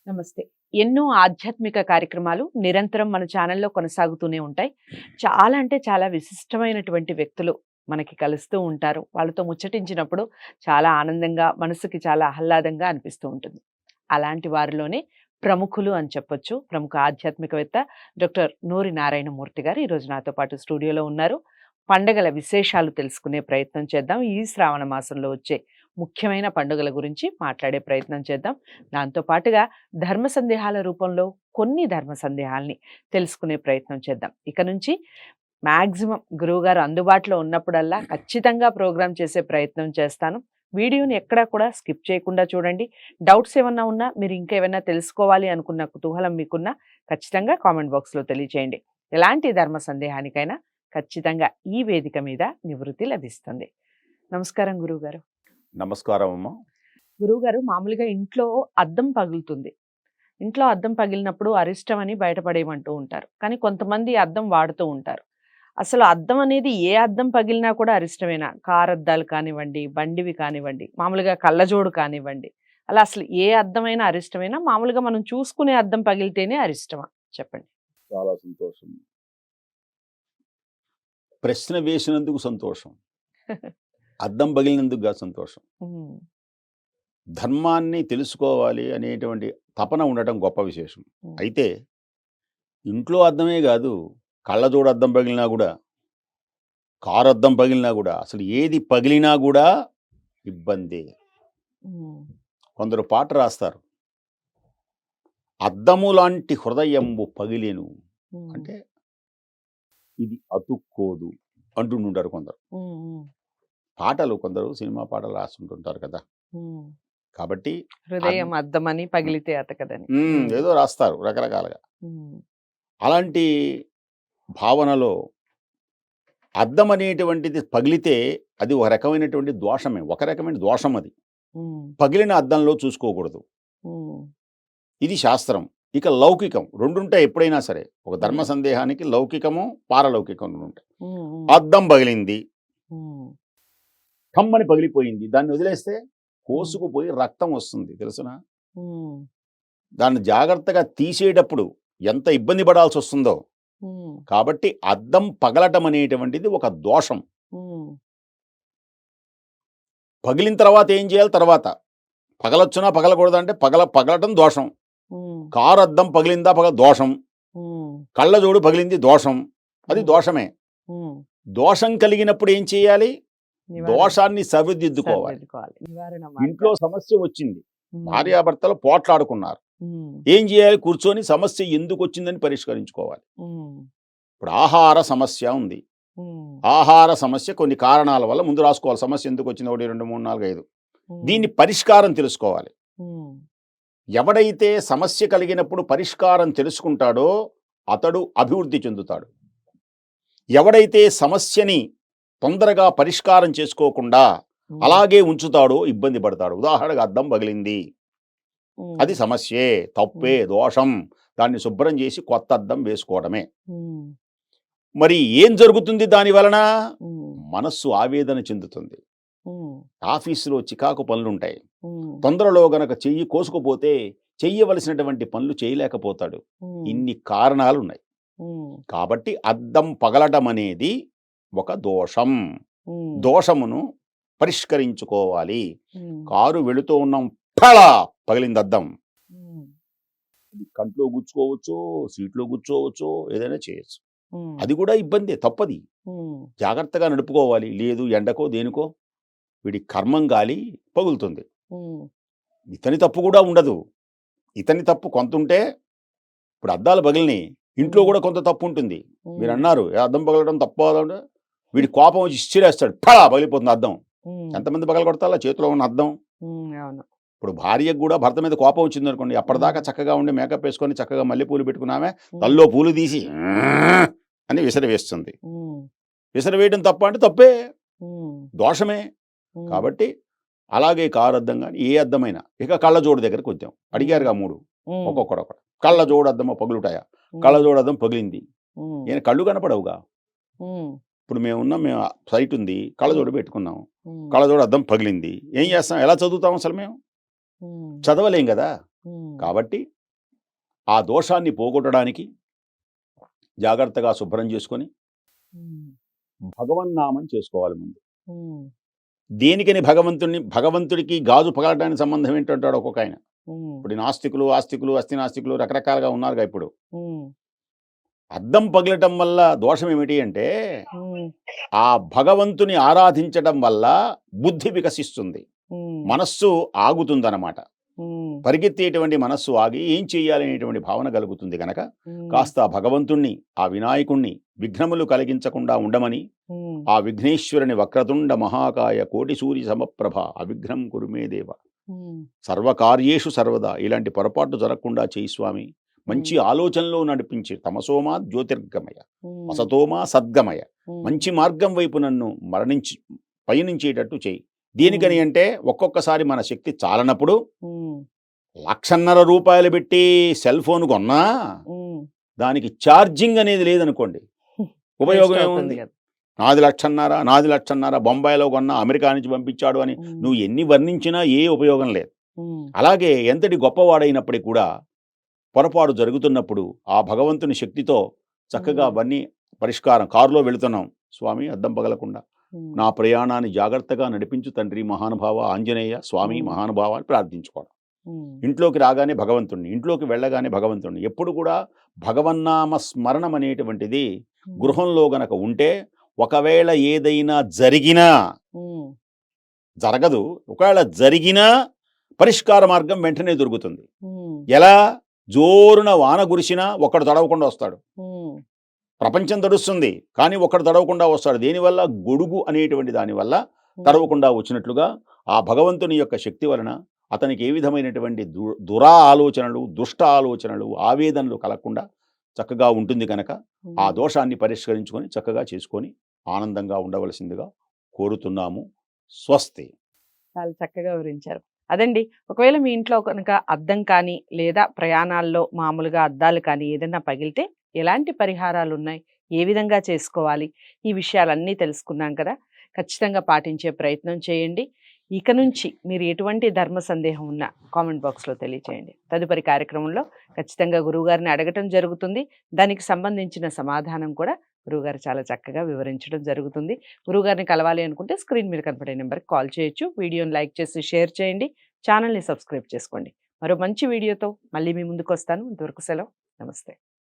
నమస్తే. ఎన్నో ఆధ్యాత్మిక కార్యక్రమాలు నిరంతరం మన ఛానల్‌లో కొనసాగుతూనే ఉంటాయి. చాలా అంటే చాలా విశిష్టమైనటువంటి వ్యక్తులు మనకి కలుస్తూ ఉంటారు. వాళ్ళతో ముచ్చటించినప్పుడు చాలా ఆనందంగా, మనసుకి చాలా ఆహ్లాదంగా అనిపిస్తూ ఉంటుంది. అలాంటి వారిలోనే ప్రముఖులు అని చెప్పొచ్చు. ప్రముఖ ఆధ్యాత్మికవేత్త డాక్టర్ నూరి నారాయణమూర్తి గారు ఈరోజు నాతో పాటు స్టూడియోలో ఉన్నారు. పండగల విశేషాలు తెలుసుకునే ప్రయత్నం చేద్దాం. ఈ శ్రావణ మాసంలో వచ్చే ముఖ్యమైన పండుగల గురించి మాట్లాడే ప్రయత్నం చేద్దాం. దాంతో పాటుగా ధర్మ సందేహాల రూపంలో కొన్ని ధర్మ సందేహాల్ని తెలుసుకునే ప్రయత్నం చేద్దాం. ఇక నుంచి మాక్సిమం గురువుగారు అందుబాటులో ఉన్నప్పుడల్లా ఖచ్చితంగా ప్రోగ్రామ్ చేసే ప్రయత్నం చేస్తాను. వీడియోని ఎక్కడా కూడా స్కిప్ చేయకుండా చూడండి. డౌట్స్ ఏమన్నా ఉన్నా, మీరు ఇంకేమైనా తెలుసుకోవాలి అనుకున్న కుతూహలం మీకున్నా ఖచ్చితంగా కామెంట్ బాక్స్‌లో తెలియచేయండి. ఎలాంటి ధర్మ సందేహానికైనా ఖచ్చితంగా ఈ వేదిక మీద నివృత్తి లభిస్తుంది. నమస్కారం గురువుగారు. నమస్కారం అమ్మ. గురువుగారు, మామూలుగా ఇంట్లో అద్దం పగులుతుంది. ఇంట్లో అద్దం పగిలినప్పుడు అరిష్టం అని బయటపడేయమంటూ ఉంటారు. కానీ కొంతమంది అద్దం వాడుతూ ఉంటారు. అసలు అద్దం అనేది ఏ అద్దం పగిలినా కూడా అరిష్టమేనా? కారద్దాలు కానివ్వండి, బండివి కానివ్వండి, మామూలుగా కళ్ళజోడు కానివ్వండి. అలా అసలు ఏ అద్దమైనా అరిష్టమేనా? మామూలుగా మనం చూసుకునే అద్దం పగిలితేనే అరిష్టమా? చెప్పండి. చాలా సంతోషం. ప్రశ్న వేసినందుకు సంతోషం. అద్దం పగిలినందుకు కాదు సంతోషం. హ్మ్. ధర్మాన్ని తెలుసుకోవాలి అనేటువంటి తపన ఉండటం గొప్ప విశేషం. హ్మ్. అయితే ఇంట్లో అద్దమే కాదు, కళ్ళజోడు అద్దం పగిలినా కూడా, కారు అద్దం పగిలినా కూడా, అసలు ఏది పగిలినా కూడా ఇబ్బందే. హ్మ్. కొందరు పాట రాస్తారు, అద్దము లాంటి హృదయంబు పగిలేను హ్మ్. అంటే ఇది అతుక్కోదు అంటుంటారు కొందరు. హ్మ్. హ్మ్. పాటలు కొందరు సినిమా పాటలు రాస్తుంటుంటారు కదా. హ్మ్. కాబట్టి హృదయం అద్దమని పగిలితే అతకదని. ఏదో రాస్తారు రకరకాలుగా. హ్మ్. అలాంటి భావనలో అద్దం అనేటువంటిది పగిలితే అది ఒక రకమైనటువంటి దోషమే, ఒక రకమైన దోషం అది. హ్మ్. పగిలిన అద్దంలో చూసుకోకూడదు. హ్మ్. ఇది శాస్త్రం. ఇక లౌకికం రెండుంటాయి ఎప్పుడైనా సరే. ఒక ధర్మ హ్మ్. సందేహానికి లౌకికము, పారలౌకికం ఉంటాయి. హ్మ్. హ్మ్. అద్దం పగిలింది, హ్మ్. కమ్మని పగిలిపోయింది, దాన్ని వదిలేస్తే హ్మ్. కోసుకుపోయి రక్తం వస్తుంది తెలుసునా. హ్మ్. దాన్ని జాగ్రత్తగా తీసేటప్పుడు ఎంత ఇబ్బంది పడాల్సి వస్తుందో. హ్మ్. కాబట్టి అద్దం పగలటం అనేటువంటిది ఒక దోషం. హ్మ్. పగిలిన తర్వాత ఏం చేయాలి? తర్వాత పగలొచ్చునా పగలకూడదంటే పగలటం దోషం. హ్మ్. కారు అద్దం పగిలిందా దోషం. హ్మ్. కళ్ళజోడు పగిలింది దోషం. అది హ్మ్. దోషమే. హ్మ్. దోషం కలిగినప్పుడు ఏం చేయాలి? నివారణ దోషాన్ని సరిదిద్దుకోవాలి. సరిదిద్దుకోవాలి. నివారణ ఇంట్లో మార్గాలు. సమస్య వచ్చింది, హ్మ్. భార్యాభర్తలు పోట్లాడుకున్నారు. హ్మ్. ఏం చేయాలి? కూర్చొని సమస్య ఎందుకు వచ్చిందని పరిష్కరించుకోవాలి. హ్మ్. ఇప్పుడు ఆహార సమస్య ఉంది. హ్మ్. ఆహార సమస్య కొన్ని కారణాల వల్ల ముందు రాసుకోవాలి. సమస్య ఎందుకు వచ్చింది? 1, 2, 3, 4, 5. హ్మ్. దీన్ని పరిష్కారం తెలుసుకోవాలి. హ్మ్. ఎవడైతే సమస్య కలిగినప్పుడు పరిష్కారం తెలుసుకుంటాడో అతడు అభివృద్ధి చెందుతాడు. ఎవడైతే సమస్యని తొందరగా పరిష్కారం చేసుకోకుండా హ్మ్. అలాగే ఉంచుతాడో ఇబ్బంది పడతాడు. ఉదాహరణకు అద్దం పగిలింది, అది హ్మ్. సమస్యే, తప్పే, హ్మ్. దోషం. దాన్ని శుభ్రం చేసి కొత్త అద్దం వేసుకోవడమే. హ్మ్. మరి ఏం జరుగుతుంది దాని వలన? హ్మ్. మనస్సు ఆవేదన చెందుతుంది. హ్మ్. ఆఫీసులో చికాకు పనులుంటాయి. హ్మ్. తొందరలో గనక చెయ్యి కోసుకుపోతే చెయ్యవలసినటువంటి పనులు చేయలేకపోతాడు. హ్మ్. ఇన్ని కారణాలున్నాయి. హ్మ్. కాబట్టి అద్దం పగలటం అనేది ఒక దోషం. హ్మ్. దోషమును పరిష్కరించుకోవాలి. హ్మ్. కారు వెళుతూ ఉన్నాం, ఫళా పగిలింది అద్దం. హ్మ్. అది కంట్లో గుచ్చుకోవచ్చు, సీట్లో కూర్చోవచ్చు, ఏదైనా చేయొచ్చు. హ్మ్. అది కూడా ఇబ్బందే, తప్పది. హ్మ్. జాగ్రత్తగా నడుపుకోవాలి. లేదు ఎండకో దేనికో వీడి కర్మం గాలి పగులుతుంది. హ్మ్. ఇతని తప్పు కూడా ఉండదు. ఇతని తప్పు కొంతుంటే, ఇప్పుడు అద్దాలు పగిలినాయి, ఇంట్లో హ్మ్. కూడా కొంత తప్పు ఉంటుంది. హ్మ్. మీరన్నారు "ఏ అద్దం పగలడం తప్పు అంటే", వీడి కోపం వచ్చి ఇసిరేస్తాడు, ఫళా పగిలిపోతుంది అద్దం. హ్మ్. ఎంతమంది పగలగొడతారా చేతిలో ఉన్న అద్దం? హ్మ్. అవును. ఇప్పుడు భార్యకు కూడా భర్త మీద కోపం వచ్చిందనుకోండి, అప్పటిదాకా హ్మ్. చక్కగా ఉండి మేకప్ వేసుకొని చక్కగా మల్లెపూలు పెట్టుకున్నామే హ్మ్. తల్లో పూలు తీసి అని విసిరివేస్తుంది. హ్మ్. విసిరివేయడం తప్ప అంటే తప్పే, హ్మ్. దోషమే. హ్మ్. కాబట్టి అలాగే కారు అద్దం కానీ ఏ అద్దమైనా. ఇక కళ్ళజోడు దగ్గరకు వచ్చాం. హ్మ్. అడిగారుగా 3 హ్మ్. ఒక్కొక్కడు. హ్మ్. కళ్ళజోడు అద్దమో పగులుటాయా? హ్మ్. కళ్ళజోడు అద్దం పగిలింది. హ్మ్. ఈయన కళ్ళు కనపడవుగా. హ్మ్. ఇప్పుడు మేము సైట్ ఉంది, హ్మ్. కళ్ళజోడు పెట్టుకున్నాం. హ్మ్. కళ్ళజోడు అద్దం పగిలింది. ఏం హ్మ్. చేస్తాం? ఎలా చదువుతాం అసలు మేము? హ్మ్. చదవలేం కదా. ఉమ్, కాబట్టి ఆ దోషాన్ని పోగొట్టడానికి జాగ్రత్తగా శుభ్రం చేసుకొని ఉమ్, భగవన్నామం చేసుకోవాలి ముందు. ఉమ్, దేనికని భగవంతుడికి గాజు పగలటానికి సంబంధం ఏంటంటాడు ఒక్కొక్క ఆయన. ఉమ్, ఇప్పుడు ఈ నాస్తికులు, ఆస్తికులు, అస్థి నాస్తికులు రకరకాలుగా ఉన్నారుగా ఇప్పుడు. ఉమ్, అద్దం పగిలటం వల్ల దోషం ఏమిటి అంటే, ఉమ్, ఆ భగవంతుని ఆరాధించడం వల్ల బుద్ధి వికసిస్తుంది. ఉమ్, మనస్సు ఆగుతుందన్నమాట. ఉమ్, పరిగెత్తేటువంటి మనస్సు ఆగి ఏం చెయ్యాలనేటువంటి భావన కలుగుతుంది గనక ఉమ్, కాస్త ఆ భగవంతుణ్ణి, ఆ వినాయకుణ్ణి విఘ్నములు కలిగించకుండా ఉండమని, ఉమ్, ఆ విఘ్నేశ్వరుని వక్రతుండ మహాకాయ కోటి సూర్య సమప్రభ అవిఘ్నం కురుమే దేవ ఉమ్, సర్వకార్యేషు సర్వదా ఇలాంటి పొరపాటు జరగకుండా చేయి స్వామి. మంచి ఉమ్, ఆలోచనలో నడిపించి తమసోమా జ్యోతిర్గమయ ఉమ్, అసతోమా సద్గమయ ఉమ్, మంచి మార్గం వైపు నన్ను పయనించేటట్టు చేయి. దేనికని అంటే ఒక్కొక్కసారి మన శక్తి చాలనప్పుడు ఉమ్, 1,50,000 రూపాయలు పెట్టి సెల్ ఫోన్ కొన్నా ఉమ్, దానికి ఛార్జింగ్ అనేది లేదనుకోండి, ఉపయోగం వేస్ట్ అవుతుంది ఏముంది? కదా. నాది 1,50,000 బొంబాయిలో కొన్నా, అమెరికా నుంచి పంపించాడు అని ఉమ్, నువ్వు ఎన్ని వర్ణించినా ఏ ఉపయోగం లేదు. ఉమ్, అలాగే ఎంతటి గొప్పవాడైనప్పటికీ కూడా పొరపాటు జరుగుతున్నప్పుడు ఆ భగవంతుని శక్తితో చక్కగా ఉమ్, అవన్నీ పరిష్కారం. కారులో వెళుతున్నాం, స్వామి అద్దం పగలకుండా ఉమ్, నా ప్రయాణాన్ని జాగ్రత్తగా నడిపించు తండ్రి మహానుభావ ఆంజనేయ స్వామి ఉమ్, మహానుభావ అని ప్రార్థించుకోవడం. ఉమ్, ఇంట్లోకి రాగానే భగవంతుణ్ణి, ఇంట్లోకి వెళ్ళగానే భగవంతుణ్ణి, ఎప్పుడు కూడా భగవన్నామ స్మరణం అనేటువంటిది ఉమ్, గృహంలో గనక ఉంటే ఒకవేళ ఏదైనా జరిగినా, ఉమ్, జరగదు, ఒకవేళ జరిగినా పరిష్కార మార్గం వెంటనే దొరుకుతుంది. ఉమ్, ఎలా? జోరున వాన కురిసినా ఒక్కడు తడవకుండా వస్తాడు. ఉమ్, ప్రపంచం తడుస్తుంది కానీ ఒక్కడు తడవకుండా వస్తాడు. దేనివల్ల? గొడుగు అనేటువంటి దానివల్ల ఉమ్, తడవకుండా వచ్చినట్లుగా ఆ భగవంతుని యొక్క శక్తి వలన అతనికి ఏ విధమైనటువంటి దురా ఆలోచనలు, దుష్ట ఆలోచనలు, ఆవేదనలు కలగకుండా చక్కగా ఉంటుంది కనుక ఆ ఉమ్. దోషాన్ని పరిష్కరించుకొని చక్కగా చేసుకొని ఆనందంగా ఉండవలసిందిగా కోరుతున్నాము. స్వస్తి. చాలా చక్కగా వివరించారు. అదండి. ఒకవేళ మీ ఇంట్లో కనుక అద్దం కానీ, లేదా ప్రయాణాల్లో మామూలుగా అద్దాలు కానీ ఏదైనా పగిలితే ఎలాంటి పరిహారాలున్నాయి? ఏ విధంగా చేసుకోవాలి? ఈ విషయాలన్నీ తెలుసుకున్నాం కదా! ఖచ్చితంగా పాటించే ప్రయత్నం చేయండి. ఇక నుంచి మీరు ఎటువంటి ధర్మ సందేహం ఉన్నా కామెంట్ బాక్స్‌లో తెలియచేయండి. తదుపరి కార్యక్రమంలో ఖచ్చితంగా గురువుగారిని అడగటం జరుగుతుంది. దానికి సంబంధించిన సమాధానం కూడా గురువుగారు చాలా చక్కగా వివరించడం జరుగుతుంది. గురువుగారిని కలవాలి అనుకుంటే స్క్రీన్ మీద కనపడే నెంబర్‌కి కాల్ చేయొచ్చు. వీడియోని లైక్ చేసి షేర్ చేయండి. ఛానల్‌ని సబ్స్క్రైబ్ చేసుకోండి. మరో మంచి వీడియోతో మళ్ళీ మీ ముందుకొస్తాను. అంతవరకు సెలవు. నమస్తే.